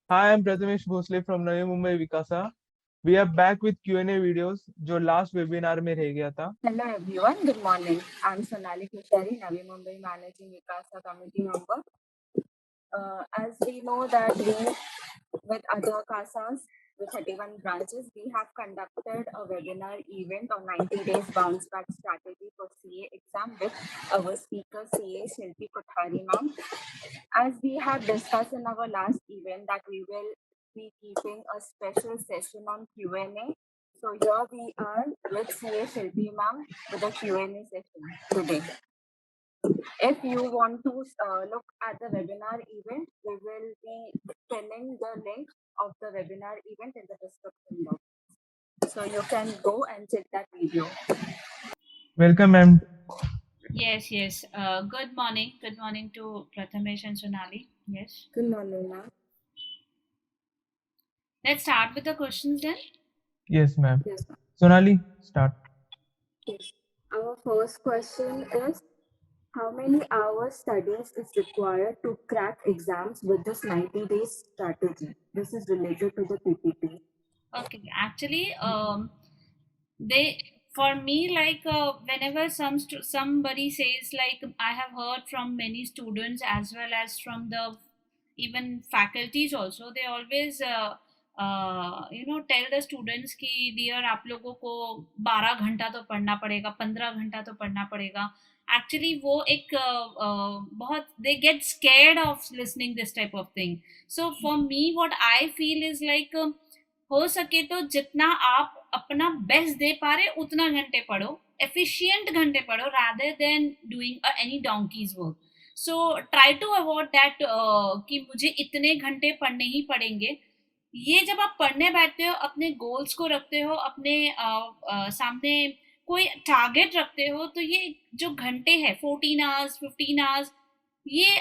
Hi, I'm Prathamesh Bhosle from Navi Mumbai Vikasa. We are back with Q&A videos जो last webinar में रह गया था. Hello everyone, good morning. I'm Sonali Kushari, Navi Mumbai Managing Vikasa Committee member. As we know that we, with other CASAs, with 31 branches, we have conducted a webinar event on 90 days bounce back strategy for CA exam with our speaker CA Shilpi Kothari ma'am. As we have discussed in our last event that we will be keeping a special session on Q&A. So here we are with CA Shilpi ma'am with a Q&A session today. If you want to look at the webinar event, we will be pinning the link of the webinar event in the description box. So you can go and check that video. Welcome, ma'am. Yes. Good morning. Good morning to Prathamesh and Sonali. Yes. Good morning, ma'am. Let's start with the questions then. Yes, ma'am. Yes, ma'am. Sonali, start. Yes. Our first question is, how many hours studies is required to crack exams with this 90 days strategy? This is related to the PPT. Okay. Actually, they for me like whenever somebody says like I have heard from many students as well as from the even faculties also they always tell the students कि dear आप लोगों को 12 घंटा तो पढ़ना पड़ेगा 15 घंटा तो पढ़ना पड़ेगा एक्चुअली वो एक बहुत they get scared of listening this type of thing so for me what I feel is like हो सके तो जितना आप अपना बेस्ट दे पा रहे उतना घंटे पढ़ो एफिशिएंट घंटे पढ़ो rather than doing any donkey's work. So try to avoid that कि मुझे इतने घंटे पढ़ने ही पड़ेंगे. ये जब आप पढ़ने बैठते हो अपने गोल्स को रखते हो अपने सामने कोई टारगेट रखते हो तो ये जो घंटे हैं 14 आवर्स 15 आवर्स ये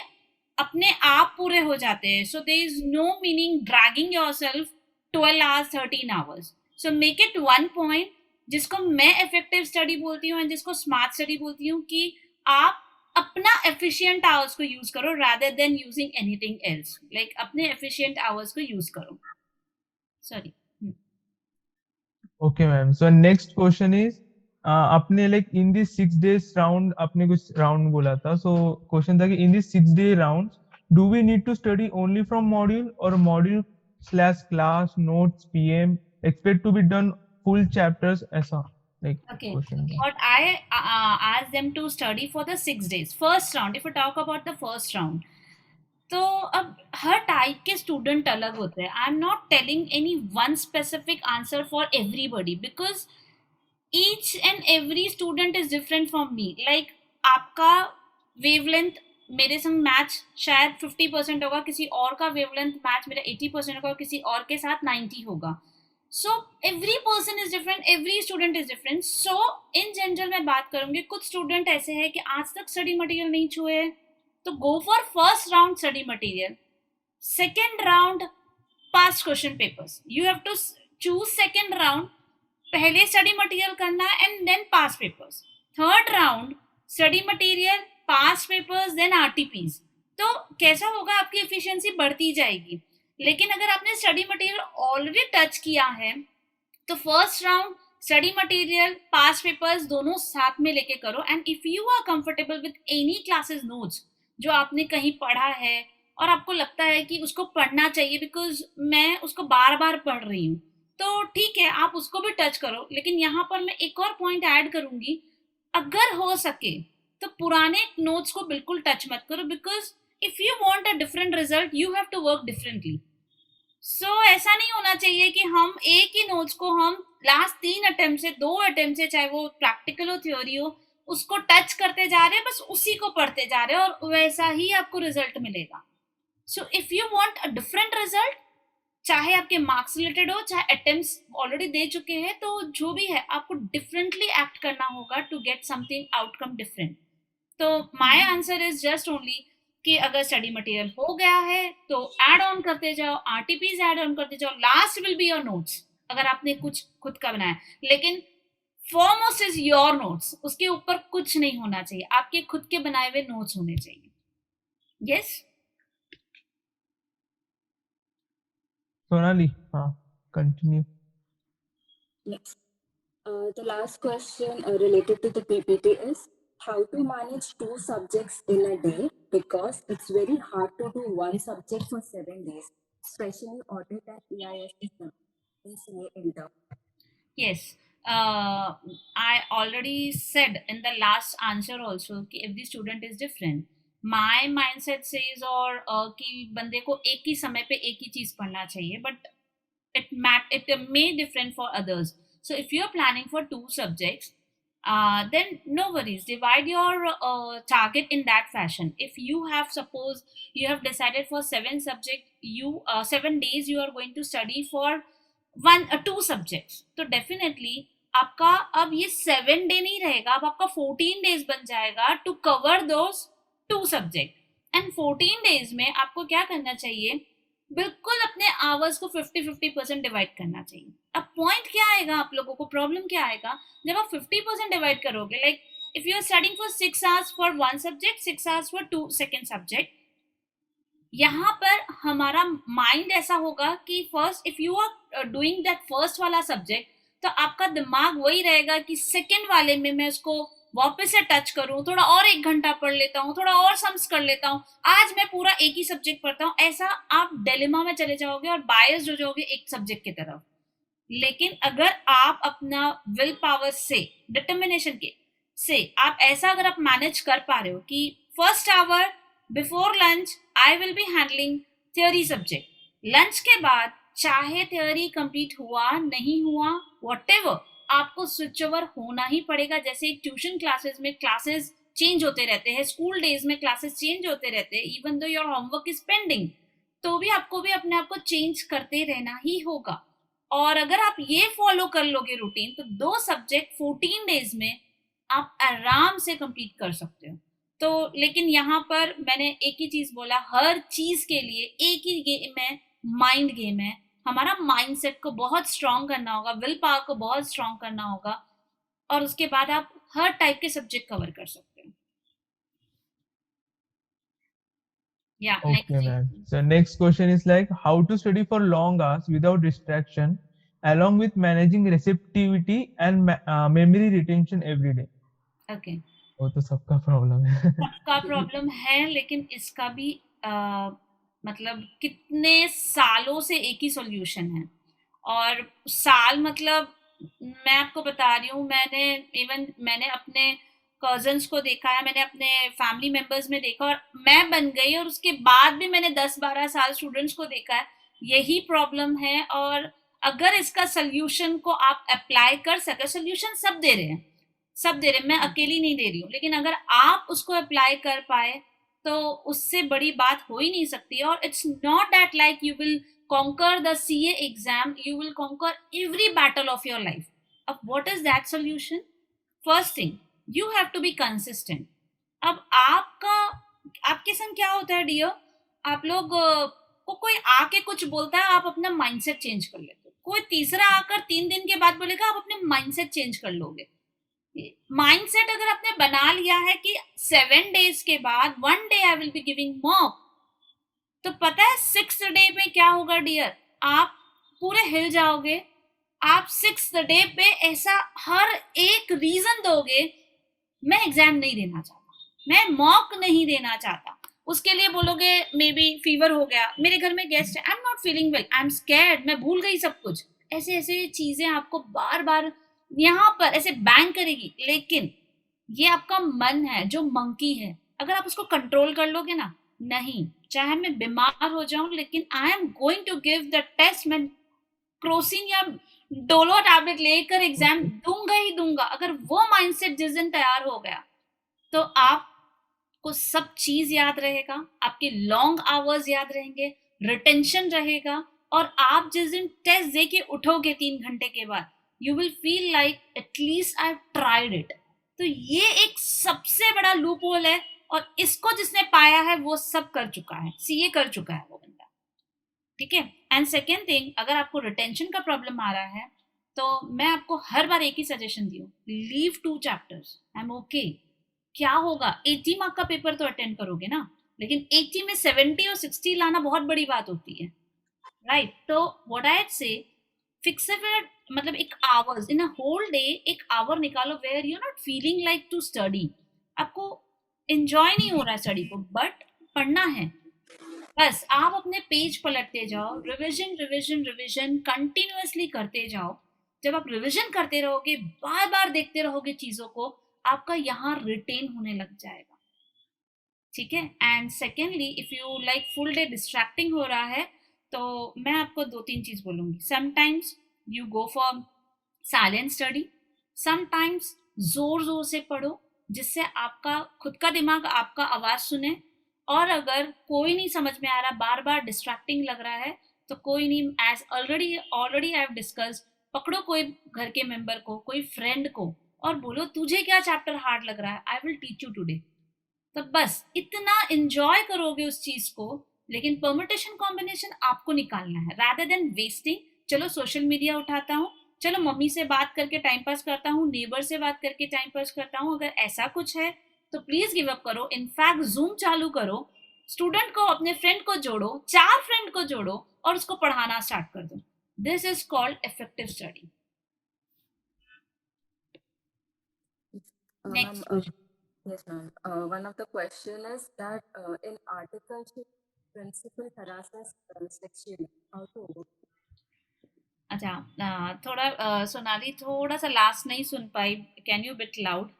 अपने आप पूरे हो जाते हैं. So there is no meaning dragging yourself 12 hours 13 hours. So make it one point जिसको मैं इफेक्टिव स्टडी बोलती हूँ जिसको स्मार्ट स्टडी बोलती हूँ कि आप अपना एफिशिएंट आवर्स को यूज करो rather than using anything else. Like अपने एफिशिएंट आवर्स को यूज करो. Sorry. Okay, ma'am. So next question is, आपने like in this 6 days round आपने कुछ round बोला था. So question था कि in this 6 day rounds, do we need to study only from module or module/class notes PM expect to be done full chapters ऐसा like Okay. question था. What I asked them to study for the 6 days. First round, if we talk about the first round, तो अब हर type के student अलग होते हैं. आई am not telling any one specific answer for everybody because each and every student is different from me. Like आपका wavelength मेरे संग match शायद 50% होगा, किसी और का वेवलेंथ मैच मेरा 80% होगा, किसी और के साथ 90 होगा. So every person is different, every student is different. So in general मैं बात करूंगी, कुछ स्टूडेंट ऐसे हैं कि आज तक स्टडी मटेरियल नहीं छुए, तो go for first round study material. Second round past question papers. You have to choose second round, पहले study material करना and then past papers. Third round study material, past papers, then RTPs. तो कैसा होगा, आपकी efficiency बढ़ती जाएगी. लेकिन अगर आपने study material already touch किया है तो first round study material past papers दोनों साथ में लेके करो. And if you are comfortable with any classes notes जो आपने कहीं पढ़ा है और आपको लगता है कि उसको पढ़ना चाहिए बिकॉज मैं उसको बार बार पढ़ रही हूँ, तो ठीक है आप उसको भी टच करो. लेकिन यहाँ पर मैं एक और पॉइंट ऐड करूंगी, अगर हो सके तो पुराने नोट्स को बिल्कुल टच मत करो because if you want a different result you have to work differently. So ऐसा नहीं होना चाहिए कि हम एक ही नोट्स को हम लास्ट 3 अटेम्प्ट से 2 अटेम्प्ट से, चाहे वो प्रैक्टिकल हो थ्योरी हो, उसको टच करते जा रहे हैं, बस उसी को पढ़ते जा रहे हैं और वैसा ही आपको रिजल्ट मिलेगा. So if you want a different result, चाहे आपके मार्क्स रिलेटेड हो चाहे अटेम्प्ट्स ऑलरेडी दे चुके हैं, तो जो भी है आपको डिफरेंटली एक्ट करना होगा to get something outcome different. तो my answer is just only कि अगर स्टडी मटेरियल हो गया है तो ऐड ऑन करते जाओ, आरटीपीज ऐड ऑन करते जाओ, last will be your notes अगर आपने कुछ खुद का बनाया. लेकिन फॉरमोस्ट इज योर नोट्स, उसके ऊपर कुछ नहीं होना चाहिए, आपके खुद के बनाए हुए नोट्स होने चाहिए. Yes Sonali, continue. Yes. The last question related to the PPT is how to manage 2 subjects in a day, because it's very hard to do one subject for 7 days, especially audit and EIS exam in CA Inter. Yes, I already said in the last answer also कि if the student is different, my mindset says और कि बंदे को एक ही समय पे एक ही चीज पढ़ना चाहिए, but it may different for others. So if you're planning for 2 subjects, then no worries, divide your target in that fashion. If you have, suppose you have decided for 7 subject, you 7 days you are going to study for 2 subjects, तो definitely आपका अब ये 7 day नहीं रहेगा, अब आपका 14 days बन जाएगा to cover those 2 subject. And 14 days में आपको क्या करना चाहिए, बिल्कुल अपने आवर्स को 50-50% डिवाइड करना चाहिए। अब पॉइंट क्या आएगा, आप लोगों को प्रॉब्लम क्या आएगा, जब आप 50% डिवाइड करोगे, like if you are studying for 6 hours for 1 subject, 6 hours for 2 second subject, यहाँ पर हमारा माइंड ऐसा होगा कि first if you are doing that first वाला सब्जेक्ट, तो आपका दिमाग वही रहेगा कि सेकंड वाले में मैं उसको वापस से टच करूं, थोड़ा और 1 घंटा पढ़ लेता हूँ, थोड़ा और सम्स कर लेता हूँ, आज मैं पूरा एक ही सब्जेक्ट पढ़ता हूँ। ऐसा आप डिलेमा में चले जाओगे और बायस्ड हो जाओगे एक सब्जेक्ट की तरफ। लेकिन अगर आप अपना विल पावर से, डिटर्मिनेशन के से आप ऐसा अगर आप मैनेज कर पा रहे हो कि first hour before lunch I will be handling theory subject, lunch के बाद चाहे थ्योरी कंप्लीट हुआ नहीं हुआ व्हाटएवर, आपको स्विच ओवर होना ही पड़ेगा। जैसे ट्यूशन क्लासेस में क्लासेस चेंज होते रहते हैं, स्कूल डेज में क्लासेस चेंज होते रहते हैं, even though your homework is pending, तो भी आपको भी अपने आप को चेंज करते रहना ही होगा। और अगर आप ये फॉलो कर लोगे रूटीन, तो 2 सब्जेक्ट 14 days में आप आराम से कंप्लीट कर सकते हो। तो लेकिन यहाँ पर मैंने एक ही चीज बोला, हर चीज के लिए एक ही गेम है, माइंड गेम है। हमारा माइंडसेट को बहुत स्ट्रांग करना होगा, विल पावर को बहुत स्ट्रांग करना होगा, और उसके बाद आप हर टाइप के सब्जेक्ट कवर कर सकते हो। Yeah, Okay, next. man. So next question is like how to study for long hours without distraction, along with managing receptivity and memory retention every day. Okay. वो तो सबका प्रॉब्लम है। सबका problem है, लेकिन इसका भी मतलब कितने सालों से एक ही सॉल्यूशन है। और साल मतलब मैं आपको बता रही हूँ, मैंने अपने कजन्स को देखा है, मैंने अपने फैमिली मेंबर्स में देखा, और मैं बन गई, और उसके बाद भी मैंने 10-12 साल स्टूडेंट्स को देखा है, यही प्रॉब्लम है। और अगर इसका सोल्यूशन को आप अप्लाई कर सके, सोल्यूशन सब दे रहे हैं, मैं अकेली नहीं दे रही हूँ, लेकिन अगर आप उसको अप्लाई कर पाए तो उससे बड़ी बात हो ही नहीं सकती। और it's not that like you will conquer the CA exam, you will conquer every battle of your life. What is that solution? First thing, you have to be consistent. अब आपके संग क्या होता है डियर, आप लोग को कोई आके कुछ बोलता है, आप अपना माइंडसेट चेंज कर लेते हो। कोई तीसरा आकर 3 दिन के बाद बोलेगा, आप अपने माइंडसेट चेंज कर लोगे। माइंडसेट अगर आपने बना लिया है कि 7 days के बाद 1 day I will be giving mock, तो पता है 6th डे में क्या होगा डियर, आप पूरे हिल जाओगे। आप 6th डे पे ऐसा हर एक रीजन दोगे, मैं एग्जाम नहीं देना चाहता, मैं मॉक नहीं देना चाहता। उसके लिए बोलोगे मे बी फीवर हो गया, मेरे घर में गेस्ट है, आई am not feeling well, I am scared, मैं भूल गई सब कुछ। ऐसे ऐसे चीजें आपको बार बार यहाँ पर ऐसे बैंग करेगी। लेकिन ये आपका मन है जो मंकी है, अगर आप उसको कंट्रोल कर लोगे ना, नहीं चाहे मैं बीमार हो जाऊं, लेकिन I am going to give the test, मैं क्रोसिन या डोलो टैबलेट लेकर एग्जाम दूंगा ही दूंगा। अगर वो माइंडसेट जिस दिन तैयार हो गया, तो आपको सब चीज याद रहेगा, आपके लॉन्ग आवर्स याद रहेंगे, रिटेंशन रहेगा, और आप जिस दिन टेस्ट दे के उठोगे 3 घंटे के बाद, you will feel like at least I tried it. तो ये एक सबसे बड़ा लूप होल है, और इसको जिसने पाया है वो सब कर चुका है, सीए कर चुका है वो बंदा, ठीक है। एंड सेकेंड थिंग, अगर आपको रिटेंशन का प्रॉब्लम आ रहा है, तो मैं आपको हर बार एक ही सजेशन दी हूँ, leave 2 chapters, I am okay. क्या होगा, 80 मार्क का पेपर तो अटेंड करोगे ना, लेकिन 80 में 70 और 60 लाना बहुत बड़ी बात होती है। राइट? तो व्हाट आई से फिक्सेड, मतलब एक hours in a whole day, एक आवर निकालो where you not feeling like to study, आपको एंजॉय नहीं हो रहा है स्टडी को, बट पढ़ना है। बस आप अपने पेज पलटते जाओ, रिवीजन रिवीजन रिवीजन कंटिन्यूअसली करते जाओ। जब आप रिवीजन करते रहोगे, बार बार देखते रहोगे चीजों को, आपका यहाँ रिटेन होने लग जाएगा। ठीक है? And secondly, if you like full day distracting हो रहा है, तो मैं आपको दो तीन चीज बोलूंगी। Sometimes you go for silent study, sometimes जोर जोर से पढ़ो, जिससे आपका खुद का दिमाग आपका आवाज सुने। और अगर कोई नहीं समझ में आ रहा, बार बार डिस्ट्रैक्टिंग लग रहा है, तो कोई नहीं, as already already I have discuss, पकड़ो कोई घर के मेंबर को, कोई फ्रेंड को, और बोलो तुझे क्या चैप्टर हार्ड लग रहा है, I will teach you today. तो बस इतना एंजॉय करोगे उस चीज को, लेकिन परमुटेशन कॉम्बिनेशन आपको निकालना है, रादर देन वेस्टिंग। चलो सोशल मीडिया उठाता हूँ, चलो मम्मी से बात करके टाइम पास करता हूँ, नेबर से बात करके टाइम पास करता हूँ, अगर ऐसा कुछ है तो प्लीज गिव अप करो। इनफैक्ट जूम चालू करो, स्टूडेंट को, अपने फ्रेंड को जोड़ो, 4 फ्रेंड को जोड़ो और उसको पढ़ाना स्टार्ट कर दो। This is called effective study. Ma'am, next question. yes, ma'am. One of the question is that in articleship, principal harasses sexually. How to overcome? अच्छा, थोड़ा सोनाली, थोड़ा सा लास्ट नहीं सुन पाई, can you bit loud?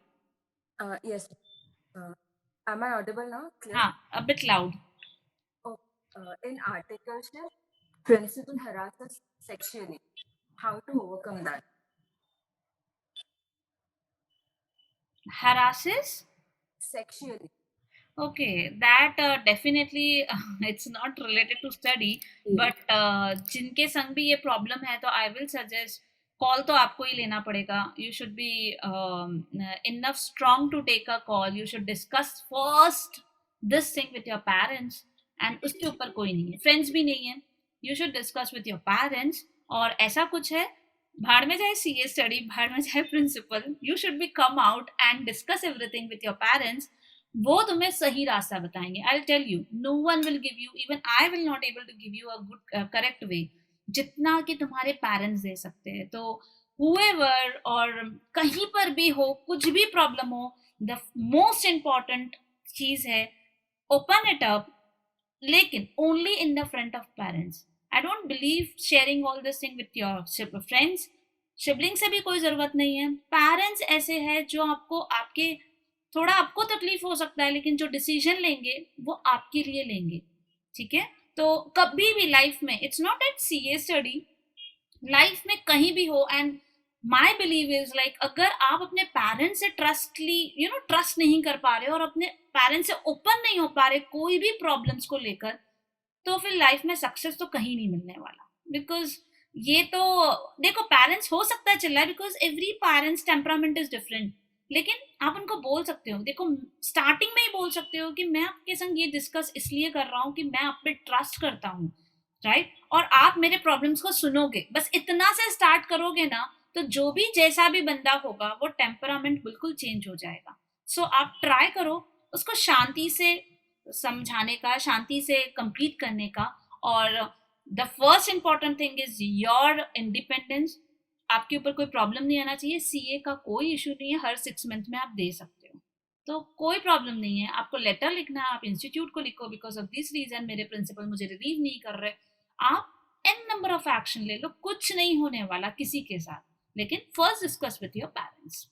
Yes. Am I audible now? Clear? हाँ, a bit loud. Oh, in articleship, principal harasses sexually. How to overcome that? Harasses? Sexually. Okay, that definitely it's not related to study, but जिनके संग भी ये problem है, तो I will suggest, call तो आपको ही लेना पड़ेगा। You should be enough strong to take a call, you should discuss first this thing with your parents, and उसके ऊपर कोई नहीं है, फ्रेंड्स भी नहीं है, you should discuss with your parents. और ऐसा कुछ है, भाड़ में जाए सीए स्टडी, भाड़ में जाए principal, you should be come out and discuss everything with your parents. वो तुम्हें सही रास्ता बताएंगे। I tell you, no one will give you, even I will not able to give you a good correct way, जितना कि तुम्हारे parents दे सकते हैं। तो हुएवर, और कहीं पर भी हो, कुछ भी प्रॉब्लम हो, द मोस्ट इम्पॉर्टेंट चीज है, ओपन इट अप, लेकिन only in the front of parents. I don't believe sharing all this thing with your friends. Sibling से भी कोई जरूरत नहीं है। पेरेंट्स ऐसे हैं जो आपको, आपके, थोड़ा आपको तकलीफ हो सकता है, लेकिन जो डिसीजन लेंगे वो आपके लिए लेंगे। ठीक है? तो कभी भी लाइफ में, it's not at CA study, life में कहीं भी हो, and my believe is like, अगर आप अपने पेरेंट्स से ट्रस्ट नहीं कर पा रहे, और अपने पेरेंट्स से ओपन नहीं हो पा रहे कोई भी प्रॉब्लम्स को लेकर, तो फिर लाइफ में सक्सेस तो कहीं नहीं मिलने वाला। बिकॉज ये तो देखो, पेरेंट्स हो सकता है चिल्लाए, because every parents temperament is different, लेकिन आप उनको बोल सकते हो, देखो स्टार्टिंग में ही बोल सकते हो कि मैं आपके संग ये डिस्कस इसलिए कर रहा हूँ कि मैं आप पे ट्रस्ट करता हूँ, राइट? और आप मेरे प्रॉब्लम्स को सुनोगे, बस इतना से स्टार्ट करोगे ना, तो जो भी जैसा भी बंदा होगा, वो टेम्परामेंट बिल्कुल चेंज हो जाएगा। सो आप ट्राई करो उसको शांति से समझाने का, शांति से कंप्लीट करने का। और the first important thing is your independence. आपके ऊपर कोई प्रॉब्लम नहीं आना चाहिए। सीए का कोई इशू नहीं है, हर 6 मंथ में आप दे सकते हो, तो कोई प्रॉब्लम नहीं है। आपको लेटर लिखना है, आप इंस्टीट्यूट को लिखो, बिकॉज ऑफ दिस रीजन मेरे प्रिंसिपल मुझे रिलीव नहीं कर रहे। आप एन नंबर ऑफ एक्शन ले लो, कुछ नहीं होने वाला किसी के साथ, लेकिन first discuss with your parents.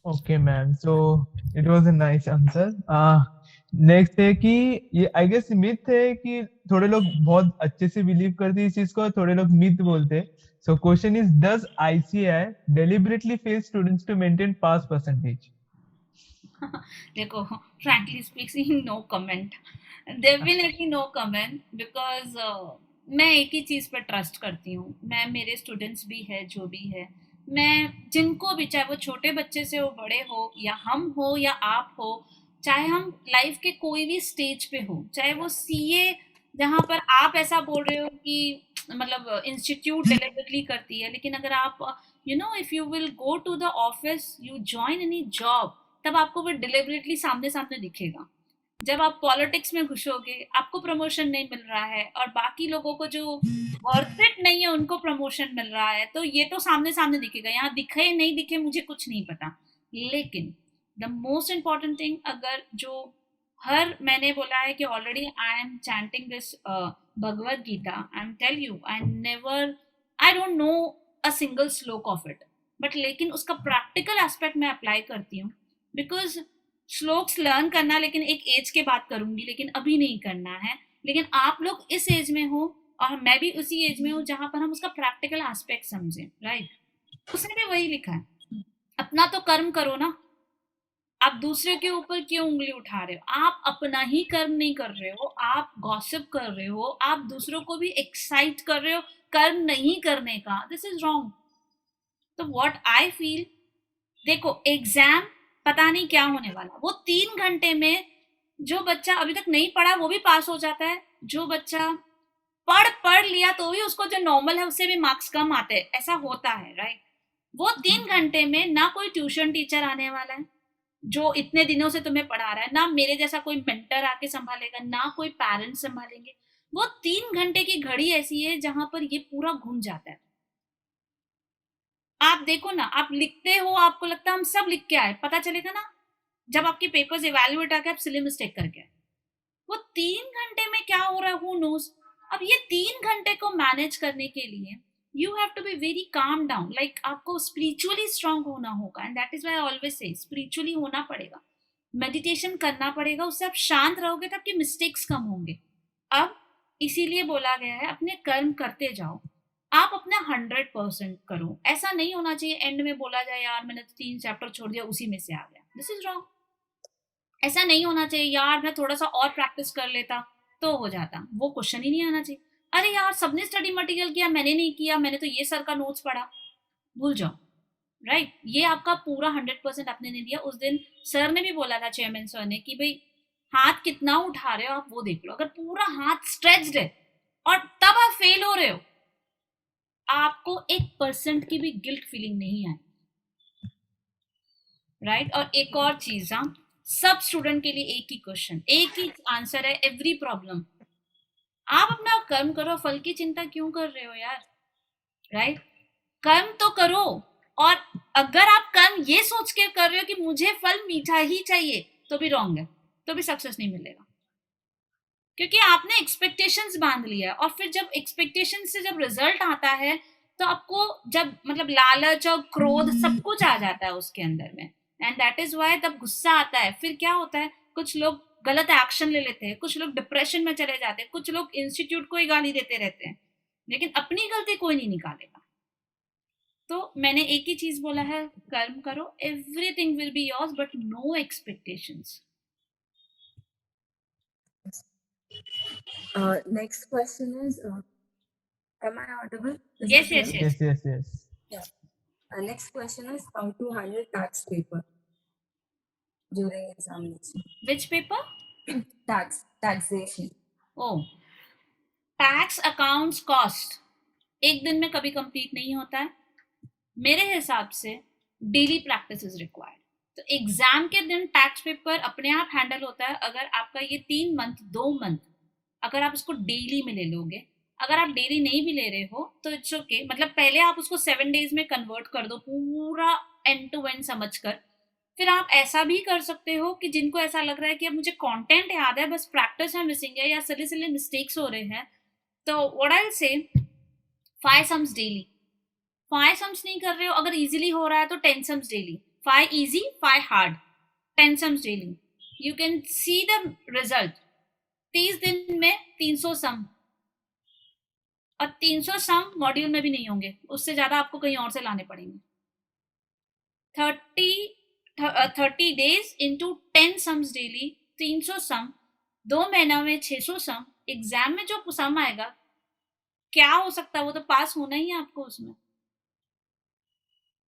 Okay, ma'am. So it was a nice answer. Next है कि ये आई गेस मिथ है कि थोड़े लोग बहुत अच्छे से बिलीव करते हैं इस चीज को, थोड़े लोग मिथ बोलते हैं। So question is, does ICI deliberately fail students to maintain pass percentage? देखो, frankly speaking, no comment, definitely no comment, because मैं एक ही चीज पर ट्रस्ट करती हूँ। मैं, मेरे स्टूडेंट्स भी है, जो भी है, मैं जिनको भी, चाहे वो छोटे बच्चे से हो, बड़े हो, या हम हो या आप हो, चाहे हम लाइफ के कोई भी स्टेज पे हो, चाहे वो सीए, जहाँ पर आप ऐसा बोल रहे हो कि मतलब इंस्टीट्यूट डिलिबरेटली करती है, लेकिन अगर आप, if you will go to the office, you join any job, तब आपको वो डिलिबरेटली सामने सामने दिखेगा। जब आप पॉलिटिक्स में घुसोगे आपको प्रमोशन नहीं मिल रहा है और बाकी लोगों को जो वर्थ इट नहीं है उनको प्रमोशन मिल रहा है, तो ये तो सामने सामने दिखेगा। यहाँ दिखे नहीं दिखे मुझे कुछ नहीं पता, लेकिन द मोस्ट इम्पॉर्टेंट थिंग, अगर जो हर मैंने बोला है कि already I am chanting this Bhagavad Gita, I am tell you I never, I don't know a single श्लोक ऑफ इट, बट लेकिन उसका प्रैक्टिकल एस्पेक्ट मैं अप्लाई करती हूँ। बिकॉज श्लोक्स लर्न करना लेकिन एक एज के बाद करूंगी, लेकिन अभी नहीं करना है। लेकिन आप लोग इस एज में हो और मैं भी उसी एज में हूँ जहां पर हम उसका प्रैक्टिकल एस्पेक्ट समझें, राइट? उसने भी वही लिखा है, अपना तो कर्म करो ना, आप दूसरे के ऊपर क्यों उंगली उठा रहे हो? आप अपना ही कर्म नहीं कर रहे हो, आप गॉसिप कर रहे हो, आप दूसरों को भी एक्साइट कर रहे हो कर्म नहीं करने का। This is wrong. तो व्हाट आई फील, देखो एग्जाम पता नहीं क्या होने वाला, वो 3 घंटे में जो बच्चा अभी तक नहीं पढ़ा वो भी पास हो जाता है, जो बच्चा पढ़ लिया तो भी उसको जो नॉर्मल है उससे भी मार्क्स कम आते हैं, ऐसा होता है, राइट? वो 3 घंटे में ना कोई ट्यूशन टीचर आने वाला है जो इतने दिनों से तुम्हें पढ़ा रहा है, ना मेरे जैसा कोई मेंटर आके संभालेगा, ना कोई पेरेंट्स संभालेंगे। वो 3 घंटे की घड़ी ऐसी है जहां पर ये पूरा घूम जाता है। आप देखो ना, आप लिखते हो, आपको लगता है हम सब लिख के आए, पता चलेगा ना जब आपके पेपर्स इवैल्यूएट आके आप सिली मिस्टेक करके आए। वो 3 घंटे में क्या हो रहा है हु नोज। अब ये 3 घंटे को मैनेज करने के लिए you have to be very calm down, like आपको स्पिरिचुअली स्ट्रांग होना होगा, and that is why I always say spiritually होना पड़ेगा, मेडिटेशन करना पड़ेगा, उससे आप शांत रहोगे तो आपके मिस्टेक्स कम होंगे। अब इसीलिए बोला गया है अपने कर्म करते जाओ, आप अपना 100% करो। ऐसा नहीं होना चाहिए एंड में बोला जाए यार मैंने तो 3 चैप्टर छोड़ दिया उसी में से आ गया, दिस इज रॉन्ग। ऐसा नहीं होना चाहिए यार मैं थोड़ा सा और प्रैक्टिस कर लेता तो हो जाता, वो क्वेश्चन ही नहीं आना चाहिए। अरे यार सबने स्टडी मटेरियल किया मैंने नहीं किया, मैंने तो ये सर का नोट्स पढ़ा, भूल जाओ, राइट? ये आपका पूरा 100% आपने नहीं दिया। उस दिन सर ने भी बोला था, चेयरमैन सर ने, कि भाई हाथ कितना उठा रहे हो आप वो देख लो, अगर पूरा हाथ स्ट्रेच्ड है और तब आप फेल हो रहे हो, आपको 1% की भी गिल्ट फीलिंग नहीं आए, राइट? और एक और चीज, हाँ, सब स्टूडेंट के लिए एक ही क्वेश्चन, एक ही आंसर है एवरी प्रॉब्लम। आप अपना कर्म करो, फल की चिंता क्यों कर रहे हो यार, राइट? कर्म तो करो, और अगर आप कर्म ये सोच के कर रहे हो कि मुझे फल मीठा ही चाहिए तो भी रॉन्ग है, तो भी सक्सेस नहीं मिलेगा, क्योंकि आपने एक्सपेक्टेशंस बांध लिया। और फिर जब एक्सपेक्टेशन से जब रिजल्ट आता है तो आपको जब मतलब लालच और क्रोध सब कुछ आ जाता है उसके अंदर में, एंड दैट इज वाई तब गुस्सा आता है। फिर क्या होता है, कुछ लोग गलत एक्शन ले लेते हैं, कुछ लोग डिप्रेशन में चले जाते हैं, कुछ लोग इंस्टीट्यूट को ही गाली देते रहते हैं, लेकिन अपनी गलती कोई नहीं निकालेगा। तो मैंने एक ही चीज बोला है, कर्म करो, everything will be yours but no expectations. Next question is, am I audible? Is Yes, it yes, clear? yes. yes. Yeah. Next question is, how to handle tax paper during examination? Which paper? Taxation. Oh, tax accounts cost एक दिन में कभी complete नहीं होता है। मेरे हिसाब से डेली प्रैक्टिस इज रिक्वायर्ड। तो एग्जाम के दिन टैक्स पेपर अपने आप हैंडल होता है अगर आपका ये 3 मंथ 2 मंथ अगर आप इसको डेली में ले लोगे। अगर आप डेली नहीं भी ले रहे हो तो इट्स ओके, मतलब पहले आप उसको 7 days में कन्वर्ट कर दो पूरा एंड टू एंड समझ कर। फिर आप ऐसा भी कर सकते हो कि जिनको ऐसा लग रहा है कि अब मुझे कंटेंट याद है बस प्रैक्टिस है मिसिंग है या सिली सिली मिस्टेक्स हो रहे हैं, तो what I will say 5 sums daily. 5 sums नहीं कर रहे हो, अगर इजीली हो रहा है तो 10 sums daily, 5 easy 5 hard, 10 sums daily, you can see the result. 30 दिन में 300 सम, और 300 सम मॉड्यूल में भी नहीं होंगे, उससे ज्यादा आपको कहीं और से लाने पड़ेंगे। 30 days इंटू 10 सम्स डेली, 300 सम, 2 महीना में 600 सम। एग्जाम में जो सम आएगा क्या हो सकता है, वो तो पास होना ही है आपको उसमें,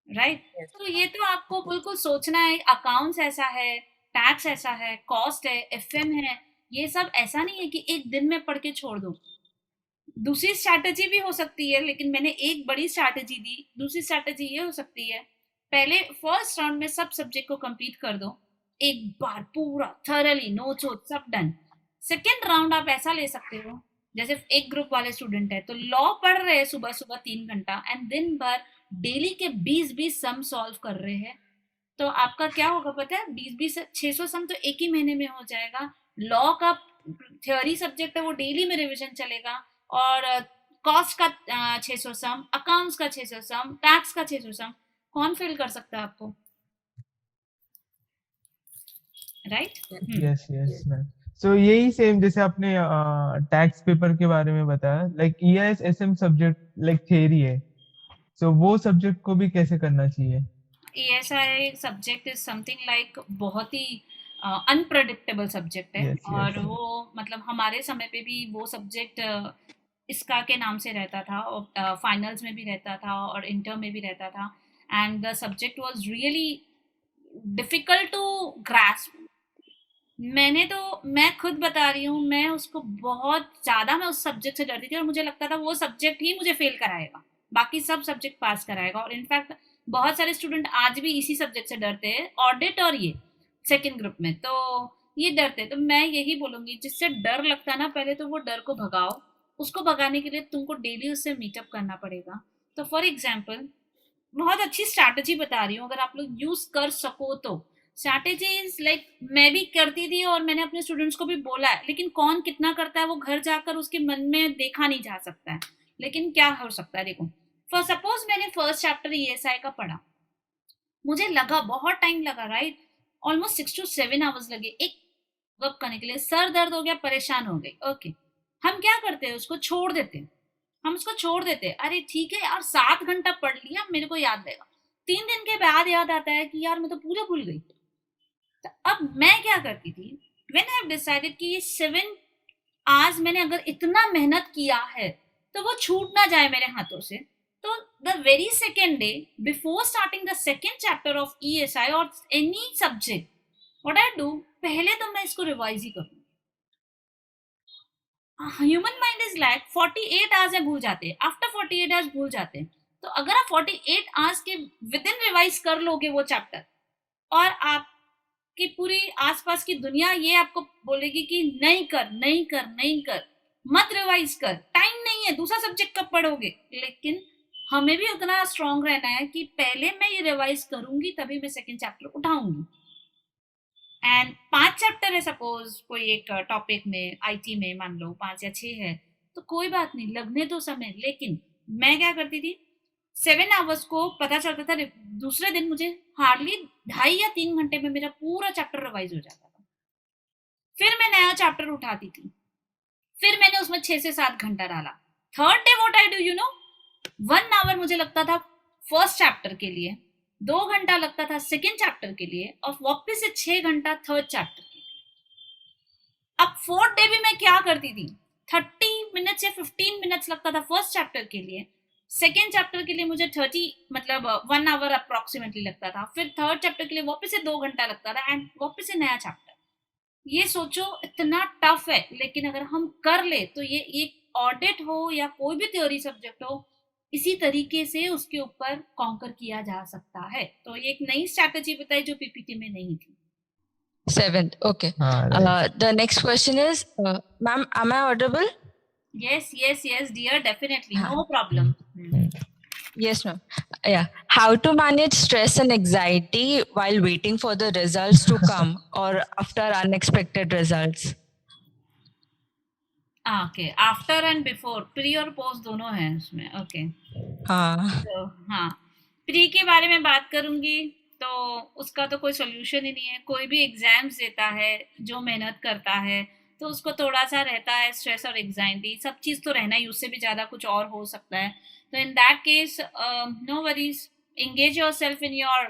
राइट? तो ये तो आपको बिल्कुल सोचना है। अकाउंट्स ऐसा है, टैक्स ऐसा है, कॉस्ट है, एफएम है, ये सब ऐसा नहीं है कि एक दिन में पढ़ के छोड़ दो। दूसरी स्ट्रैटेजी भी हो सकती है, लेकिन मैंने एक बड़ी स्ट्रैटेजी दी। दूसरी स्ट्रैटेजी ये हो सकती है, पहले फर्स्ट राउंड में सब सब्जेक्ट को कंप्लीट कर दो, एक बार पूरा थरली नोट्स सब डन। सेकेंड राउंड आप ऐसा ले सकते हो, जैसे एक ग्रुप वाले स्टूडेंट है तो लॉ पढ़ रहे हैं सुबह सुबह 3 घंटा एंड दिन भर डेली के 20-20 सम सॉल्व कर रहे हैं, तो आपका क्या होगा पता है, 20-20 600 सम तो एक ही महीने में हो जाएगा। लॉ का थ्योरी सब्जेक्ट है वो डेली में रिवीजन चलेगा, और कॉस्ट का 600 सम, अकाउंट्स का 600 सम, टैक्स का 600 सम, कौन फेल कर सकता है आपको, right? Yes yes ma'am. So यही सेम जैसे आपने टैक्स पेपर के बारे में बताया, like EIS SM subject like theory है, सो वो सब्जेक्ट को भी कैसे करना चाहिए? ESI subject is something like बहुत ही अनप्रडिक्टेबल सब्जेक्ट है, यस और यस वो मतलब हमारे समय पे भी वो सब्जेक्ट इसका के नाम से रहता था, और फाइनल्स में भी रहता था और इंटर में भी रहता था, and the subject was really difficult to grasp. मैं खुद बता रही हूँ, मैं उसको बहुत ज़्यादा मैं उस सब्जेक्ट से डरती थी, और मुझे लगता था वो सब्जेक्ट ही मुझे फेल कराएगा, बाकी सब सब्जेक्ट पास कराएगा। और इनफैक्ट बहुत सारे स्टूडेंट आज भी इसी सब्जेक्ट से डरते हैं, ऑडिट और ये सेकेंड ग्रुप में, तो ये डरते। तो मैं यही बोलूँगी, जिससे डर लगता है ना, पहले तो वो डर को भगाओ। उसको भगाने के लिए तुमको डेली उससे मीटअप करना पड़ेगा। तो फॉर एग्जाम्पल, बहुत अच्छी स्ट्रैटेजी बता रही हूँ, अगर आप लोग यूज कर सको तो। स्ट्रैटेजीज लाइक मैं भी करती थी और मैंने अपने स्टूडेंट्स को भी बोला है, लेकिन कौन कितना करता है वो घर जाकर उसके मन में देखा नहीं जा सकता है। लेकिन क्या हो सकता है, देखो फॉर सपोज मैंने फर्स्ट चैप्टर ESI का पढ़ा, मुझे लगा बहुत टाइम लगा, राइट, ऑलमोस्ट 6 to 7 आवर्स लगे एक वर्क करने के लिए, सर दर्द हो गया, परेशान हो गई। ओके, हम क्या करते हैं, उसको छोड़ देते हैं, हम उसको छोड़ देते हैं, अरे ठीक है यार 7 घंटा पढ़ लिया, मेरे को याद रहेगा। 3 दिन के बाद याद आता है कि यार मैं तो पूरा भूल गई। तो अब मैं क्या करती थी, व्हेन आई हैव डिसाइडेड कि ये 7 आवर्स मैंने अगर इतना मेहनत किया है तो वो छूट ना जाए मेरे हाथों से, तो the very second day before starting the second chapter of ESI और any subject, what I do, पहले तो मैं इसको रिवाइज ही करूँ। Human mind is like 48 hours में भूल जाते हैं, आफ्टर 48 आवर्स भूल जाते हैं। तो अगर आप 48 आवर्स के विद इन रिवाइज कर लोगे वो चैप्टर, और आपकी पूरी आसपास की दुनिया ये आपको बोलेगी कि नहीं कर नहीं कर नहीं कर, मत रिवाइज कर, टाइम नहीं है, दूसरा सब्जेक्ट कब पढ़ोगे। लेकिन हमें भी उतना स्ट्रांग रहना है कि पहले मैं ये रिवाइज करूंगी तभी मैं सेकेंड चैप्टर उठाऊंगी। एंड 5 चैप्टर है सपोज कोई एक टॉपिक में, IT में मान लो 5 या 6 है, तो कोई बात नहीं, लगने दो समय। लेकिन मैं क्या करती थी, 7 आवर्स को पता चलता था दूसरे दिन मुझे हार्डली 2.5 या 3 घंटे में मेरा पूरा चैप्टर रिवाइज हो जाता था। फिर मैं नया चैप्टर उठाती थी, फिर मैंने उसमें 6 से 7 घंटा डाला। Third day what I do, you know, 1 hour मुझे लगता था फर्स्ट चैप्टर के लिए, 2 घंटा लगता था सेकेंड चैप्टर के लिए, और वापस से 6 घंटा थर्ड चैप्टर के लिए। अब फोर्थ डे भी मैं क्या करती थी, 30 मिनट्स या 15 मिनट्स लगता था फर्स्ट चैप्टर के लिए, सेकेंड चैप्टर के लिए मुझे 30 मतलब 1 आवर अप्रोक्सीमेटली लगता था, फिर थर्ड चैप्टर के लिए वापस से 2 घंटा लगता था, एंड वापस से नया चैप्टर। ये सोचो इतना टफ है, लेकिन अगर हम कर ले तो ये एक ऑडिट हो या कोई भी थ्योरी सब्जेक्ट हो, इसी तरीके से उसके ऊपर कॉन्कर किया जा सकता है। तो ये एक नई स्ट्रैटेजी बताई जो PPT में नहीं थी। 7th, okay. right. The next question is, ma'am, am I audible? Yes, dear, definitely, हाँ. no problem. Yes, ma'am. Yeah. How to manage stress and anxiety while waiting for the results to come or after unexpected results? Okay, after and before, pre और post दोनों हैं उसमें। Okay, हाँ. तो हाँ, pre के बारे में बात करूंगी तो उसका तो कोई सोल्यूशन ही नहीं है। कोई भी एग्जाम्स देता है, जो मेहनत करता है, तो उसको थोड़ा सा रहता है स्ट्रेस और एग्जाइटी, सब चीज़ तो रहना ही, उससे भी ज़्यादा कुछ और हो सकता है। तो in that case no worries, engage yourself in your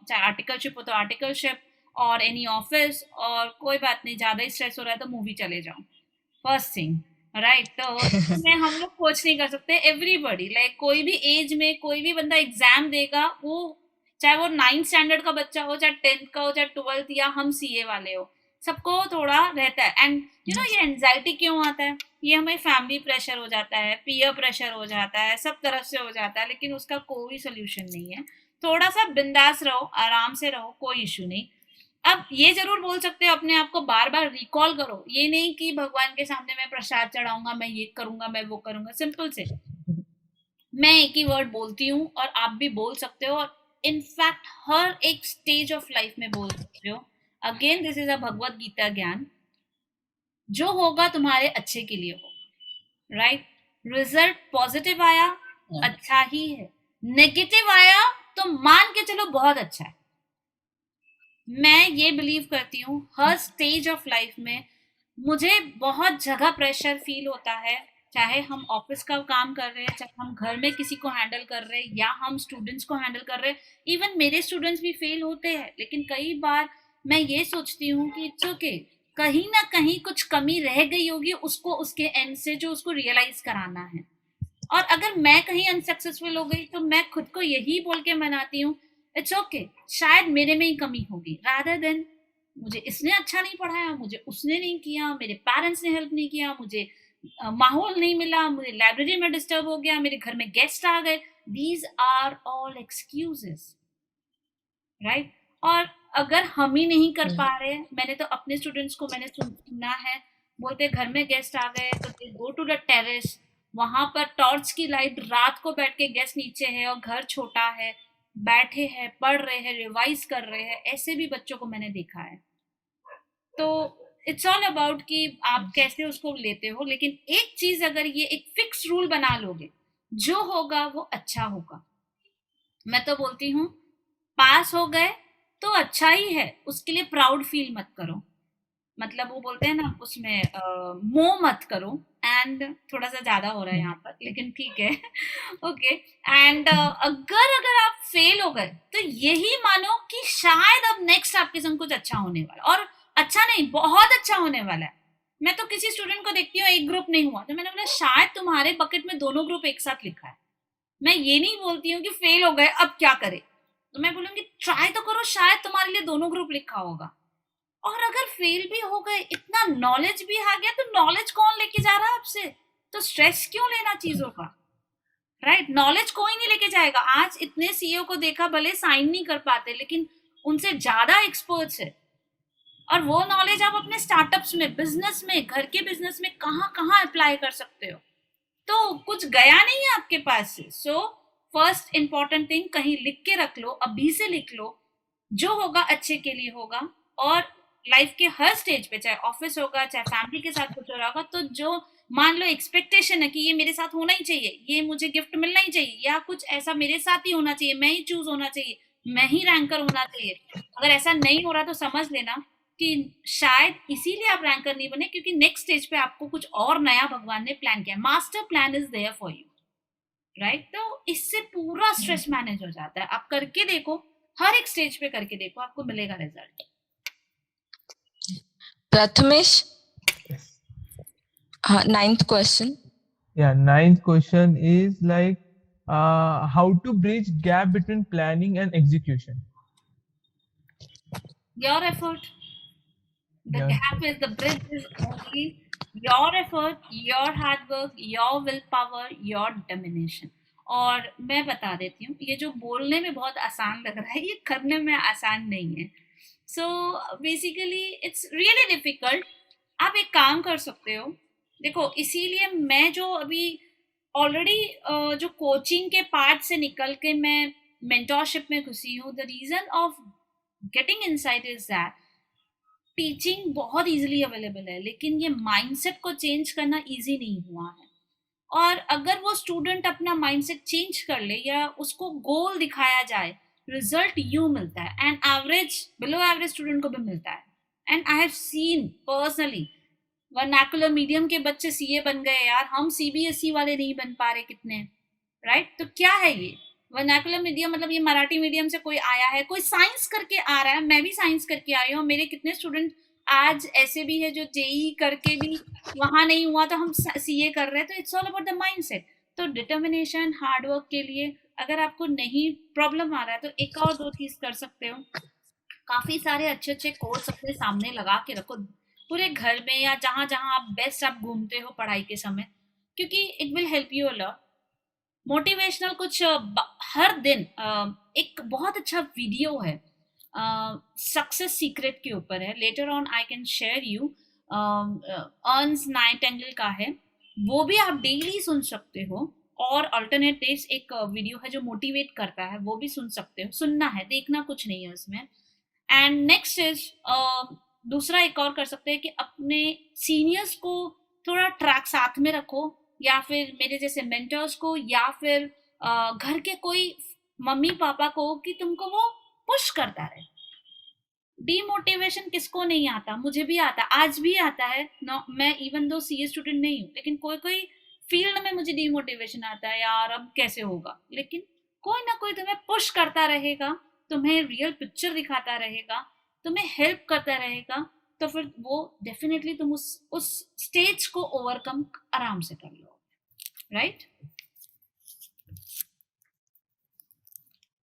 चाहे आर्टिकलशिप हो तो आर्टिकलशिप, और एनी ऑफिस, और कोई बात नहीं, ज़्यादा ही स्ट्रेस हो रहा है तो मूवी चले जाओ, फर्स्ट थिंग, राइट। तो इसमें हम लोग कोच नहीं कर सकते एवरीबडी, लाइक कोई भी एज में कोई भी बंदा एग्जाम देगा, वो चाहे वो 9th स्टैंडर्ड का बच्चा हो, चाहे 10th का हो, चाहे 12th, या हम CA वाले हो, सबको थोड़ा रहता है। एंड यू नो ये एंजाइटी क्यों आता है, ये हमें फैमिली प्रेशर हो जाता है, पीयर प्रेशर हो जाता है, सब तरफ से हो जाता है, लेकिन उसका कोई सोल्यूशन नहीं है। थोड़ा सा बिंदास रहो, आराम से रहो, कोई इशू नहीं। अब ये जरूर बोल सकते हो, अपने आप को बार बार रिकॉल करो, ये नहीं कि भगवान के सामने मैं प्रसाद चढ़ाऊंगा, मैं ये करूंगा, मैं वो करूंगा। सिंपल से मैं एक ही वर्ड बोलती हूँ और आप भी बोल सकते हो, और इनफैक्ट हर एक स्टेज ऑफ लाइफ में बोल सकते हो। Again this is a Bhagavad Gita ज्ञान, जो होगा तुम्हारे अच्छे के लिए हो, राइट? रिजल्ट पॉजिटिव आया, अच्छा ही है, नेगेटिव आया तो मान के चलो बहुत अच्छा है। मैं ये बिलीव करती हूँ हर स्टेज ऑफ लाइफ में मुझे बहुत जगह प्रेशर फील होता है, चाहे हम ऑफिस का काम कर रहे हैं, चाहे हम घर में किसी को हैंडल कर रहे हैं, या हम स्टूडेंट्स को हैंडल कर रहे हैं। इवन मेरे स्टूडेंट्स भी फेल होते हैं, लेकिन कई बार मैं ये सोचती हूँ कि इट्स ओके, कहीं ना कहीं कुछ कमी रह गई होगी उसको उसके एंड से, जो उसको रियलाइज कराना है। और अगर मैं कहीं अनसक्सेसफुल हो गई तो मैं खुद को यही बोल के मनाती हूँ, इट्स ओके, शायद मेरे में ही कमी होगी, रादर देन मुझे इसने अच्छा नहीं पढ़ाया, मुझे उसने नहीं किया, मेरे पेरेंट्स ने हेल्प नहीं किया, मुझे माहौल नहीं मिला, मुझे लाइब्रेरी में डिस्टर्ब हो गया, मेरे घर में गेस्ट आ गए। These are all excuses, right? और अगर हम ही नहीं कर पा रहे, मैंने तो अपने स्टूडेंट्स को मैंने सुना है, बोलते घर में गेस्ट आ गए तो दे गो टू द टेरेस, वहां पर टॉर्च की लाइट, रात को बैठ के गेस्ट नीचे है और घर छोटा है, बैठे हैं, पढ़ रहे हैं, रिवाइज कर रहे हैं। ऐसे भी बच्चों को मैंने देखा है। तो इट्स ऑल अबाउट कि आप कैसे उसको लेते हो। लेकिन एक चीज, अगर ये एक फिक्स रूल बना लोगे, जो होगा वो अच्छा होगा। मैं तो बोलती हूँ पास हो गए तो अच्छा ही है, उसके लिए प्राउड फील मत करो। मतलब वो बोलते हैं ना उसमें मोह मत करो। एंड थोड़ा सा ज्यादा हो रहा है यहाँ पर, लेकिन ठीक है। ओके। एंड अगर अगर आप फेल हो गए तो यही मानो कि शायद अब नेक्स्ट आपके संग कुछ अच्छा होने वाला, और अच्छा नहीं, बहुत अच्छा होने वाला है। मैं तो किसी स्टूडेंट को देखती हूँ एक ग्रुप नहीं हुआ तो मैंने बोला शायद तुम्हारे बकेट में दोनों ग्रुप एक साथ लिखा है। मैं ये नहीं बोलती हूँ कि फेल हो गए अब क्या करे, तो मैं बोलूंगी ट्राई तो करो, शायद तुम्हारे लिए दोनों ग्रुप लिखा होगा। और अगर फेल भी हो गए, इतना नॉलेज भी आ गया, तो नॉलेज कौन लेके जा रहा है आपसे? तो स्ट्रेस क्यों लेना चीजों का, राइट? नॉलेज कोई नहीं लेके जाएगा। आज इतने सीईओ को देखा, भले साइन नहीं कर पाते, लेकिन उनसे ज्यादा एक्सपर्ट्स है। और वो नॉलेज आप अपने स्टार्टअप्स में, बिजनेस में, घर के बिजनेस में कहाँ कहाँ अप्लाई कर सकते हो। तो कुछ गया नहीं है आपके पास से। सो फर्स्ट इंपॉर्टेंट थिंग कहीं लिख के रख लो, अभी से लिख लो, जो होगा अच्छे के लिए होगा। और लाइफ के हर स्टेज पे, चाहे ऑफिस होगा, चाहे फैमिली के साथ कुछ हो रहा होगा, तो जो मान लो एक्सपेक्टेशन है कि ये मेरे साथ होना ही चाहिए, ये मुझे गिफ्ट मिलना ही चाहिए, या कुछ ऐसा मेरे साथ ही होना चाहिए, मैं ही चूज होना चाहिए, मैं ही रैंकर होना चाहिए, अगर ऐसा नहीं हो रहा तो समझ लेना कि शायद इसीलिए आप रैंकर नहीं बने, क्योंकि नेक्स्ट स्टेज पे आपको कुछ और नया भगवान ने प्लान किया। Master plan is there for you, right? तो इससे पूरा स्ट्रेस मैनेज हो जाता है। आप करके देखो, हर एक स्टेज पे करके देखो, आपको मिलेगा result. Prathamesh, Yes. ninth question. Yeah, ninth question is like how to bridge gap between planning and execution. Your effort, the Yeah. gap is, the bridge is only your effort, your hard work, your willpower, your determination. और मैं बता देती हूँ, ये जो बोलने में बहुत आसान लग रहा है, ये करने में आसान नहीं है। So basically it's really difficult. आप एक काम कर सकते हो, देखो इसीलिए मैं जो अभी ऑलरेडी जो कोचिंग के पार्ट से निकल के मैं मेंटोरशिप में घुसी हूँ, the reason of getting insight is that teaching बहुत इजीली अवेलेबल है, लेकिन ये माइंडसेट को चेंज करना इजी नहीं हुआ है। और अगर वो स्टूडेंट अपना माइंडसेट चेंज कर ले, या उसको गोल दिखाया जाए, रिजल्ट यूं मिलता है, and average below average student को भी मिलता है। And I have seen personally vernacular medium के बच्चे सीए बन गए यार, हम सीबीएसई वाले नहीं बन पा रहे कितने, राइट? तो क्या है ये वर्नाकुलर मीडियम? मतलब ये मराठी मीडियम से कोई आया है, कोई साइंस करके आ रहा है, मैं भी साइंस करके आई हूँ, मेरे कितने स्टूडेंट आज ऐसे भी है जो जेई करके भी वहां नहीं हुआ तो हम सीए कर रहे हैं। तो it's all about the mindset. तो डिटर्मिनेशन, हार्डवर्क के लिए अगर आपको नहीं प्रॉब्लम आ रहा है तो एक और दो चीज कर सकते हो, काफी सारे अच्छे अच्छे कोर्स अपने सामने लगा के रखो पूरे घर में, या जहां जहां आप बेस्ट आप घूमते हो पढ़ाई के समय, क्योंकि it will help you a lot. Motivational कुछ हर दिन एक बहुत अच्छा वीडियो है, सक्सेस सीक्रेट के ऊपर है, later on I can share you. Earns Nightingale का है, वो भी आप डेली सुन सकते हो। और अल्टरनेट डेज एक वीडियो है जो मोटिवेट करता है, वो भी सुन सकते हो, सुनना है, देखना कुछ नहीं है उसमें। एंड नेक्स्ट इज दूसरा एक और कर सकते हैं कि अपने सीनियर्स को थोड़ा ट्रैक साथ में रखो, या फिर मेरे जैसे मेंटर्स को, या फिर घर के कोई मम्मी पापा को, कि तुमको वो पुश करता रहे। डीमोटिवेशन किसको नहीं आता, मुझे भी आता, आज भी आता है मैं इवन दो सीए स्टूडेंट नहीं हूँ, लेकिन कोई कोई फील्ड में मुझे डीमोटिवेशन आता है, यार अब कैसे होगा, लेकिन कोई ना कोई तुम्हें पुश करता रहेगा, तुम्हें रियल पिक्चर दिखाता रहेगा, तुम्हें हेल्प करता रहेगा, तो फिर वो डेफिनेटली तुम उस स्टेज को ओवरकम आराम से कर लो, right?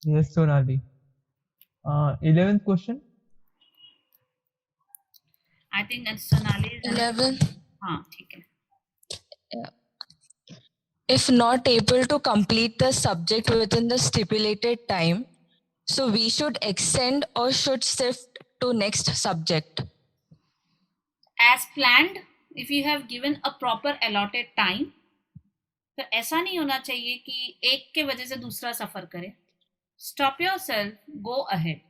Yes, Sonali. 11th question. I think Sonali 11. हाँ ठीक है। If not able to complete the subject within the stipulated time, so we should extend or should shift to next subject. As planned, if you have given a proper allotted time, तो ऐसा नहीं होना चाहिए कि एक के वजह से दूसरा सफर करे। Stop yourself, go ahead,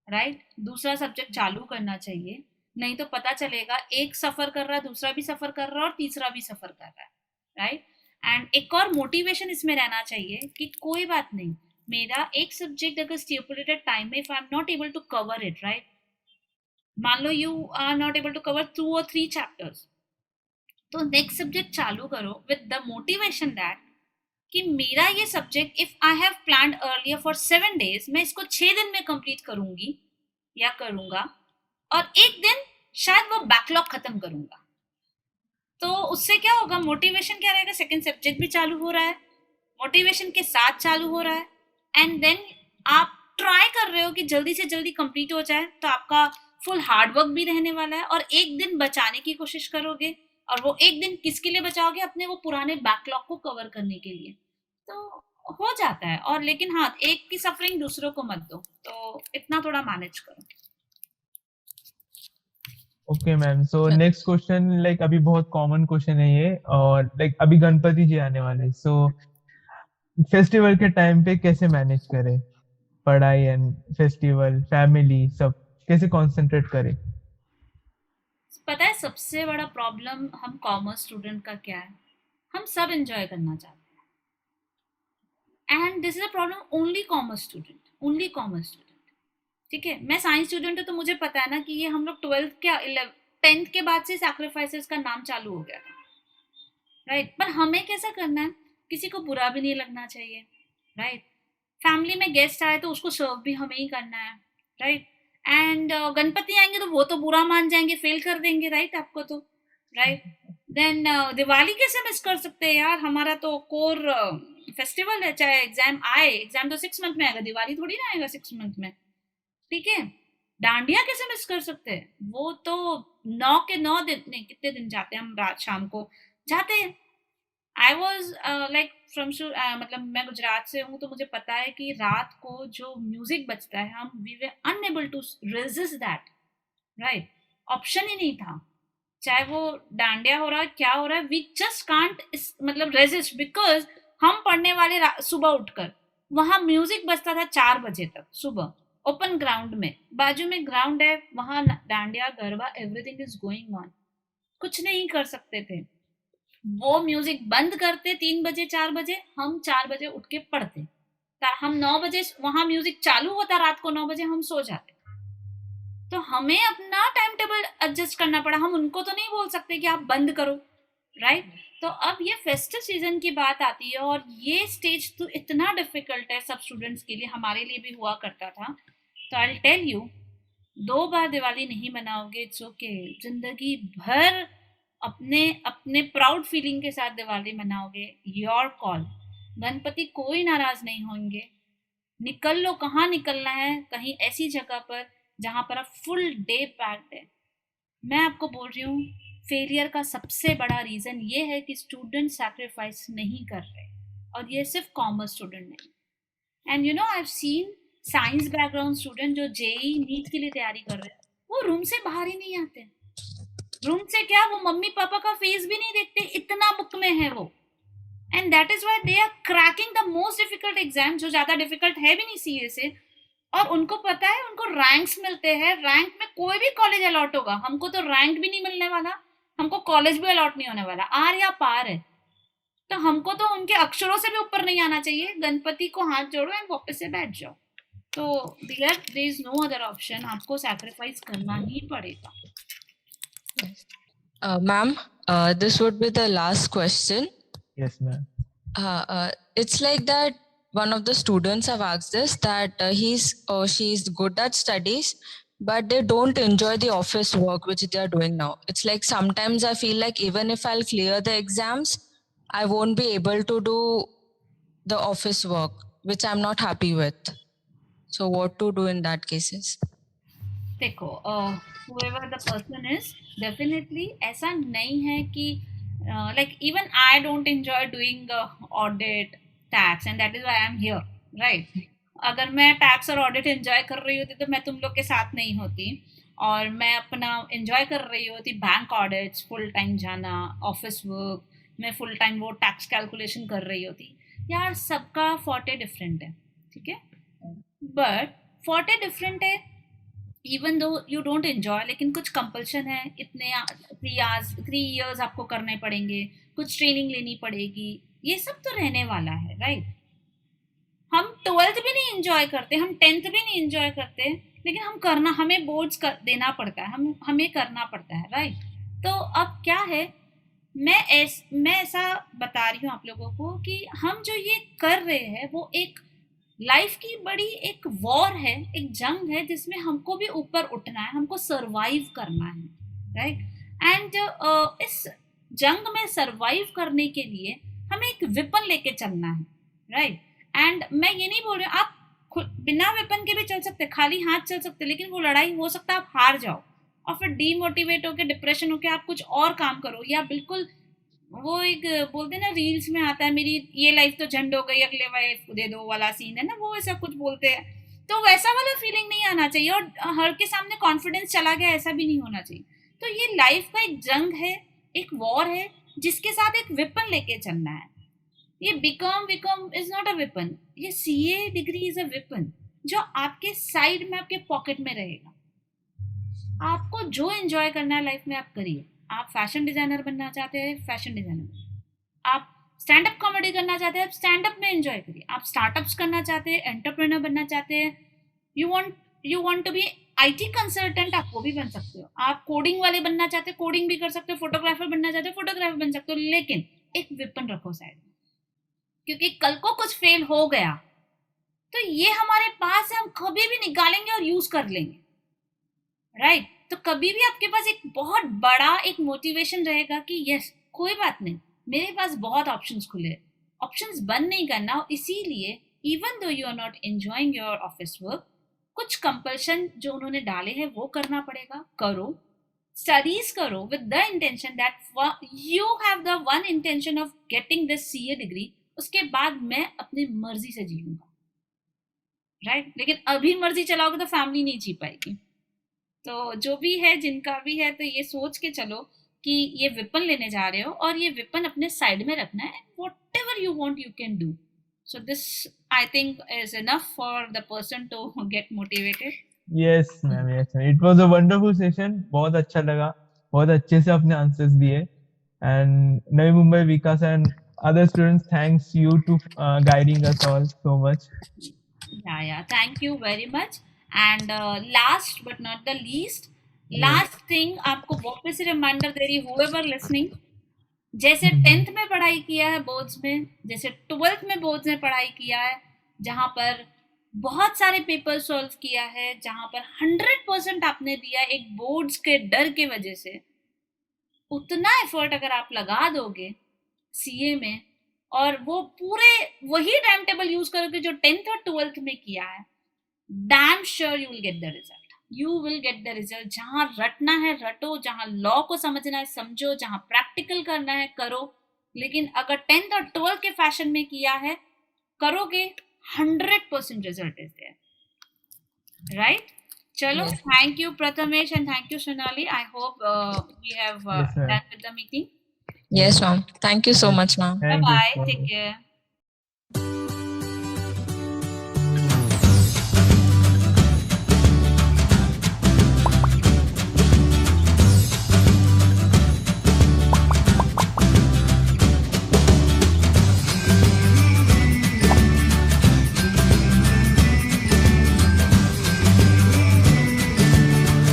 right? दूसरा सब्जेक्ट चालू करना चाहिए, नहीं तो पता चलेगा एक सफर कर रहा है, दूसरा भी सफर कर रहा है, और तीसरा भी सफर कर रहा है, राइट? एंड एक और मोटिवेशन इसमें रहना चाहिए कि कोई बात नहीं, मेरा एक सब्जेक्ट अगर स्टिपुलेटेड टाइम में if I am not able to cover it, right, मान लो you are not able to cover 2 or 3 chapters, तो नेक्स्ट सब्जेक्ट चालू करो विद द मोटिवेशन दैट कि मेरा ये subject if I have planned earlier for 7 days, मैं इसको 6 दिन में कंप्लीट करूंगी या करूंगा, और एक दिन शायद वो बैकलॉग खत्म करूंगा। तो उससे क्या होगा, मोटिवेशन क्या रहेगा, सेकंड सब्जेक्ट भी चालू हो रहा है, मोटिवेशन के साथ चालू हो रहा है, एंड देन आप ट्राई कर रहे हो कि जल्दी से जल्दी कंप्लीट हो जाए, तो आपका फुल हार्डवर्क भी रहने वाला है, और एक दिन बचाने की कोशिश करोगे, और वो एक दिन किसके लिए बचाओगे, अपने वो पुराने बैकलॉग को कवर करने के लिए। तो हो जाता है, और लेकिन हाँ, एक की सफरिंग दूसरों को मत दो, तो इतना थोड़ा मैनेज करो। Okay ma'am, so next question like अभी बहुत कॉमन क्वेश्चन है ये, और लाइक अभी गणपति जी आने वाले, सो फेस्टिवल के टाइम पे कैसे मैनेज करें, पढ़ाई एंड फेस्टिवल फैमिली सब कैसे कंसंट्रेट करें? पता है सबसे बड़ा प्रॉब्लम हम कॉमर्स स्टूडेंट का क्या है, हम सब एंजॉय करना चाहते हैं, and this is a problem only commerce student, only commerce student. ठीक है, मैं साइंस स्टूडेंट हूँ, तो मुझे पता है ना कि ये हम लोग 12th के 10th के बाद से सैक्रिफाइसेस का नाम चालू हो गया था, राइट? पर हमें कैसा करना है, किसी को बुरा भी नहीं लगना चाहिए, राइट? फैमिली में गेस्ट आए तो उसको सर्व भी हमें ही करना है, राइट? एंड गणपति आएंगे तो वो तो बुरा मान जाएंगे, फेल कर देंगे, राइट? आपको तो, राइट? देन दिवाली कैसे मिस कर सकते हैं यार, हमारा तो कोर फेस्टिवल है, चाहे एग्जाम आए, एग्जाम तो 6 month में आएगा, दिवाली थोड़ी ना आएगा 6 month में, ठीक है? डांडिया कैसे मिस कर सकते हैं, वो तो 9 के 9 दिन, नहीं कितने दिन जाते हैं हम, रात शाम को जाते हैं। आई वॉज लाइक फ्रॉम मतलब मैं गुजरात से हूँ, तो मुझे पता है कि रात को जो म्यूजिक बजता है, हम we were unable to resist that, right? Option ही नहीं था, चाहे वो डांडिया हो रहा है, क्या हो रहा है, वी जस्ट कांट मतलब रेजिस्ट, बिकॉज हम पढ़ने वाले सुबह उठकर, वहां म्यूजिक बजता था 4 बजे तक सुबह, ओपन ग्राउंड में, बाजू में ग्राउंड है, वहां dandiya garba everything is going on, कुछ नहीं कर सकते थे। वो म्यूजिक बंद करते 3 बजे 4 बजे, हम 4 बजे उठ के पढ़ते, हम 9 बजे वहां म्यूजिक चालू होता, रात को 9 बजे हम सो जाते। तो हमें अपना टाइम टेबल एडजस्ट करना पड़ा, हम उनको तो नहीं बोल सकते कि आप बंद करो, राइट? तो अब ये फेस्टिव सीजन की बात आती है, और ये स्टेज तो इतना डिफिकल्ट है सब स्टूडेंट्स के लिए, हमारे लिए भी हुआ करता था। तो आई विल टेल यू, 2 बार दिवाली नहीं मनाओगे, इट्स ओके, जिंदगी भर अपने अपने प्राउड फीलिंग के साथ दिवाली मनाओगे, योर कॉल, गणपति कोई नाराज नहीं होंगे, निकल लो, कहाँ निकलना है, कहीं ऐसी जगह पर जहां पर आप फुल डे पैक्ड है। मैं आपको बोल रही हूँ, फेलियर का सबसे बड़ा रीजन ये है कि स्टूडेंट सैक्रिफाइस नहीं कर रहे, और ये सिर्फ कॉमर्स स्टूडेंट नहीं। And you know, I have seen science background student जो जेई नीट के लिए तैयारी कर रहे हैं, वो रूम से बाहर ही नहीं आते। रूम से क्या, वो मम्मी पापा का फेस भी नहीं देखते, इतना बुक में है वो। And that is why they are cracking the most difficult exam, जो ज्यादा डिफिकल्ट है भी नहीं सीए से। और उनको पता है उनको रैंक्स मिलते हैं, रैंक में कोई भी कॉलेज अलॉट होगा, हमको तो रैंक भी नहीं मिलने वाला, हमको कॉलेज भी अलॉट नहीं होने वाला, आर या पार है। तो हमको तो उनके अक्षरों से भी ऊपर नहीं आना चाहिए, गणपति को हाथ जोड़ो एंड वापस से बैठ जाओ। तो there is no other option, आपको सैक्रिफाइस करना ही पड़ेगा। Ma'am, this would be the last question. Yes, ma'am. It's like that one of the students have asked this, that he's or she's good at studies, but they don't enjoy the office work which they are doing now. It's like sometimes I feel like even if I'll clear the exams, I won't be able to do the office work, which I'm not happy with. So what to do in that cases? देखो, whoever the person is, definitely ऐसा नहीं है कि like even I don't enjoy doing audit, tax, and that is why I'm here, right? अगर मैं tax और audit enjoy कर रही होती तो मैं तुम लोग के साथ नहीं होती, और मैं अपना एंजॉय कर रही होती बैंक ऑडिट्स, फुल टाइम जाना, ऑफिस वर्क, मैं फुल टाइम वो टैक्स कैलकुलेशन कर रही होती। यार सबका फॉर्टे डिफरेंट है, ठीक है, बट फॉर्टे डिफरेंट है, even though you don't enjoy, लेकिन कुछ कंपल्शन है, इतने 3 years आपको करने पड़ेंगे, कुछ ट्रेनिंग लेनी पड़ेगी, ये सब तो रहने वाला है, राइट? हम 12th भी नहीं एंजॉय करते, हम 10th भी नहीं एंजॉय करते, लेकिन हम करना, हमें बोर्ड्स देना पड़ता है, हमें करना पड़ता है, राइट? तो अब क्या है, मैं ऐसा बता रही हूँ आप लोगों को कि हम जो ये कर रहे हैं वो एक लाइफ की बड़ी एक वॉर है, एक जंग है, जिसमें हमको भी ऊपर उठना है, हमको सरवाइव करना है, राइट? एंड इस जंग में सरवाइव करने के लिए हमें एक वेपन लेके चलना है, राइट? एंड मैं ये नहीं बोल रही हूँ आप बिना वेपन के भी चल सकते, खाली हाथ चल सकते, लेकिन वो लड़ाई हो सकता है आप हार जाओ और फिर डीमोटिवेट होके, डिप्रेशन होके आप कुछ और काम करो, या बिल्कुल वो एक बोलते ना रील्स में आता है, मेरी ये लाइफ तो झंड हो गई, अगले वाइफ दे दो वाला सीन है ना, वो ऐसा कुछ बोलते हैं। तो वैसा वाला फीलिंग नहीं आना चाहिए, और हर के सामने कॉन्फिडेंस चला गया, ऐसा भी नहीं होना चाहिए। तो ये लाइफ का एक जंग है, एक वॉर है, जिसके साथ एक वेपन लेके चलना है। ये BCom is not a weapon, ये CA degree is a weapon, जो आपके साइड में, आपके पॉकेट में रहेगा। आपको जो एंजॉय करना है लाइफ में आप करिए। आप फैशन डिजाइनर बनना चाहते हैं, फैशन डिजाइनर, आप स्टैंड अप कॉमेडी करना चाहते हैं, आप स्टैंड अप में एंजॉय करिए। आप स्टार्टअप्स करना चाहते हैं, एंटरप्रेन्योर बनना चाहते हैं, you want to be IT consultant, आप वो भी बन सकते हो। आप कोडिंग वाले बनना चाहते हैं, कोडिंग भी कर सकते हो। फोटोग्राफर बनना चाहते हो, फोटोग्राफर बन सकते हो, लेकिन एक वेपन रखो साइड में, क्योंकि कल को कुछ फेल हो गया तो ये हमारे पास है, हम कभी भी निकालेंगे और यूज कर लेंगे, राइट? तो कभी भी आपके पास एक बहुत बड़ा एक मोटिवेशन रहेगा कि यस, कोई बात नहीं, मेरे पास बहुत ऑप्शंस खुले, ऑप्शंस बंद नहीं करना। इसीलिए even though you are not enjoying your office work, कुछ कंपल्शन जो उन्होंने डाले हैं वो करना पड़ेगा, करो, स्टडीज करो with the intention that you have the one intention of getting this CA degree. उसके बाद मैं अपनी मर्जी से जीऊंगा, राइट? लेकिन अभी मर्जी चलाओगे तो फैमिली नहीं जी पाएगी। तो जो भी है, जिनका भी है, तो ये सोच के चलो कि ये वेपन लेने जा रहे हो और ये वेपन अपने साइड में रखना है, whatever you want you can do. So this I think is enough for the person to get motivated. Yes ma'am, yes ma'am. It was a wonderful session. बहुत अच्छा लगा, बहुत अच्छे से अपने आंसर्स दिए। And Navi Mumbai Vikas and other students, thanks you to guiding us all so much. Yeah, thank you very much. And last but not the least, Yes. last thing आपको वापस से रिमाइंडर दे रही, whoever listening, जैसे 10th में पढ़ाई किया है boards में, जैसे 12th में बोर्ड्स में पढ़ाई किया है, जहाँ पर बहुत सारे पेपर सॉल्व किया है, जहाँ पर 100% आपने दिया एक बोर्ड्स के डर के वजह से, उतना एफर्ट अगर आप लगा दोगे सीए में और वो पूरे वही टाइम टेबल यूज करोगे जो 10th और 12th में किया है, damn sure you will get the result. You will get the result. जहां रटना है रटो, जहां लॉ को समझना है समझो, जहां प्रैक्टिकल करना है करो। लेकिन अगर 10th और 12th के फैशन में किया है, करोगे, 100% result is there. right? Chalo, Yes. thank you Prathamesh and thank you Sonali. I hope we have Yes, ma'am. done with the meeting. Yes, ma'am. Thank you so Yes. much, ma'am. Bye Thank you bye. so Take much. care.